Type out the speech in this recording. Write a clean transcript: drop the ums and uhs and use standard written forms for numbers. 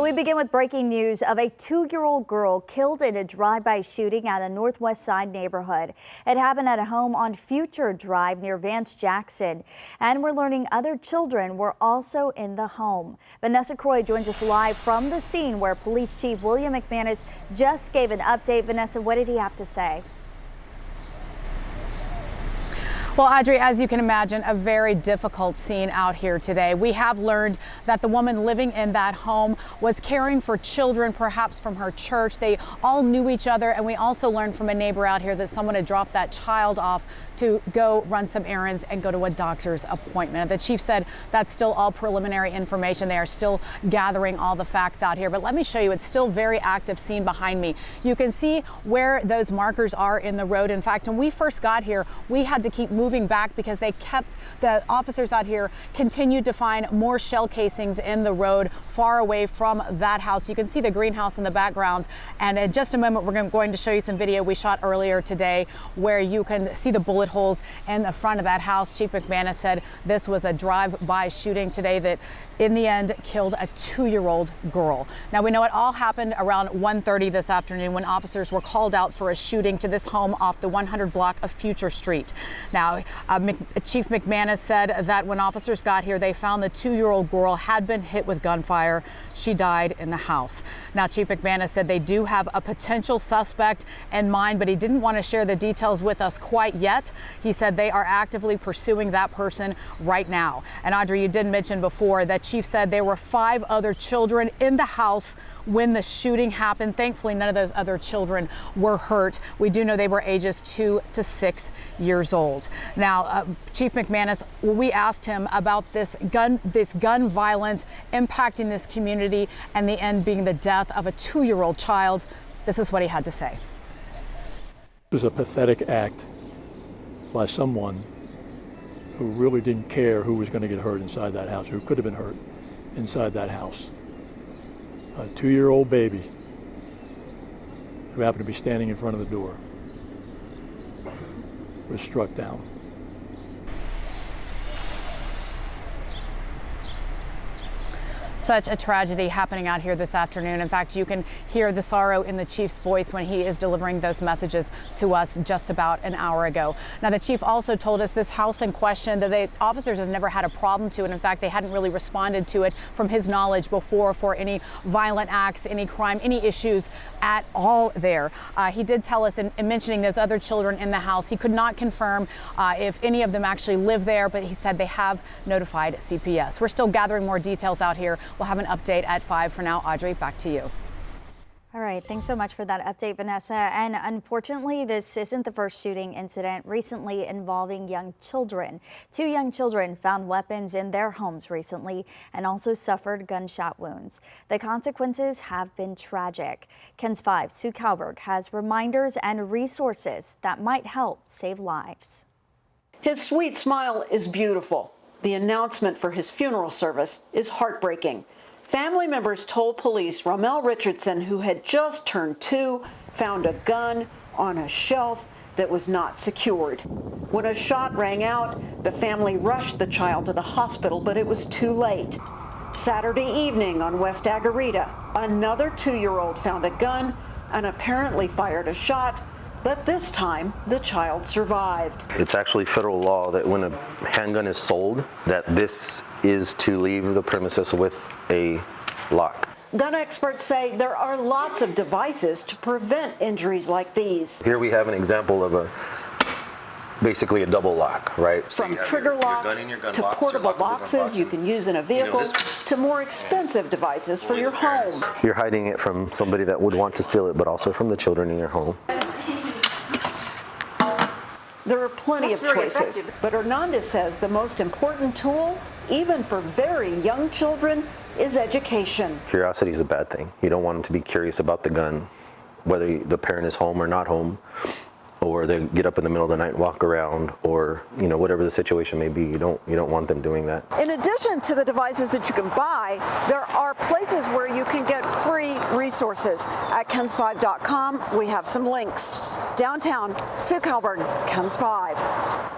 We begin with breaking news of a 2-year-old girl killed in a drive-by shooting at a Northwest Side neighborhood. It happened at a home on Future Drive near Vance Jackson. And we're learning other children were also in the home. Vanessa Croy joins us live from the scene where Police Chief William McManus just gave an update. Vanessa, what did he have to say? Well, Audrey, as you can imagine, a very difficult scene out here today. We have learned that the woman living in that home was caring for children, perhaps from her church. They all knew each other, and we also learned from a neighbor out here that someone had dropped that child off to go run some errands and go to a doctor's appointment. The chief said that's still all preliminary information. They are still gathering all the facts out here. But let me show you, it's still very active scene behind me. You can see where those markers are in the road. In fact, when we first got here, we had to keep moving back because the officers out here continued to find more shell casings in the road far away from that house. You can see the greenhouse in the background, and in just a moment we're going to show you some video we shot earlier today where you can see the bullet holes in the front of that house. Chief McManus said this was a drive-by shooting today that in the end killed a 2-year-old girl. Now we know it all happened around 1:30 this afternoon when officers were called out for a shooting to this home off the 100 block of Future Street. Now Chief McManus said that when officers got here, they found the 2-year-old girl had been hit with gunfire. She died in the house. Now Chief McManus said they do have a potential suspect in mind, but he didn't want to share the details with us quite yet. He said they are actively pursuing that person right now. And Audrey, you did mention before that Chief said there were 5 other children in the house when the shooting happened. Thankfully, none of those other children were hurt. We do know they were ages 2 to 6 years old. Now, Chief McManus, we asked him about this gun violence impacting this community and the end being the death of a 2-year-old child. This is what he had to say. It was a pathetic act by someone who really didn't care who was going to get hurt inside that house, who could have been hurt inside that house. A 2-year-old baby who happened to be standing in front of the door was struck down. Such a tragedy happening out here this afternoon. In fact, you can hear the sorrow in the chief's voice when he is delivering those messages to us just about an hour ago. Now, the chief also told us this house in question that the officers have never had a problem to it. In fact, they hadn't really responded to it from his knowledge before for any violent acts, any crime, any issues at all there. He did tell us in mentioning those other children in the house, he could not confirm if any of them actually live there, but he said they have notified CPS. We're still gathering more details out here. We'll have an update at 5. For now, Audrey, back to you. All right, thanks so much for that update, Vanessa. And unfortunately, this isn't the first shooting incident recently involving young children. 2 young children found weapons in their homes recently and also suffered gunshot wounds. The consequences have been tragic. KENS 5 Sue Kalberg has reminders and resources that might help save lives. His sweet smile is beautiful. The announcement for his funeral service is heartbreaking. Family members told police Rommel Richardson, who had just turned 2, found a gun on a shelf that was not secured. When a shot rang out, the family rushed the child to the hospital, but it was too late. Saturday evening on West Agarita, another 2-year-old found a gun and apparently fired a shot, but this time the child survived. It's actually federal law that when a handgun is sold, that this is to leave the premises with a lock. Gun experts say there are lots of devices to prevent injuries like these. Here we have an example of basically a double lock, right? From trigger locks to portable boxes you can use in a vehicle to more expensive devices for your home. You're hiding it from somebody that would want to steal it, but also from the children in your home. There are plenty of choices, but Hernandez says the most important tool, even for very young children, is education. Curiosity is a bad thing. You don't want them to be curious about the gun, whether the parent is home or not home, or they get up in the middle of the night and walk around, or whatever the situation may be. You don't want them doing that. In addition to the devices that you can buy, there are places where you can get free resources. At KENS5.com, we have some links. Downtown, Sue Kalberg, KENS 5.